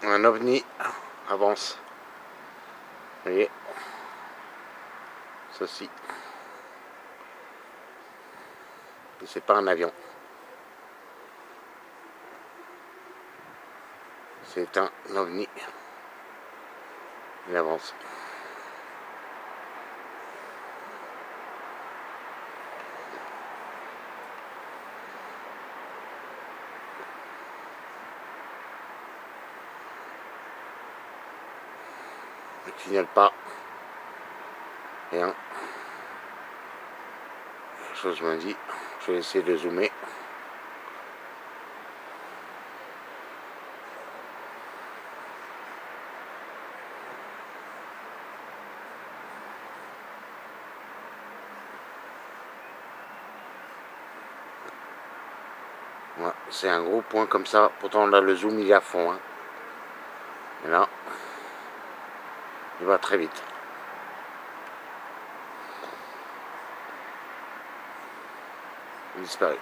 Un ovni avance. Vous voyez, ceci. C'est pas un avion. C'est un ovni. Il avance. Il ne signale pas. Rien. La chose me dit. Je vais essayer de zoomer. Ouais, c'est un gros point comme ça. Pourtant là le zoom il est à fond. Hein. Et là, il va très vite. Il disparaît.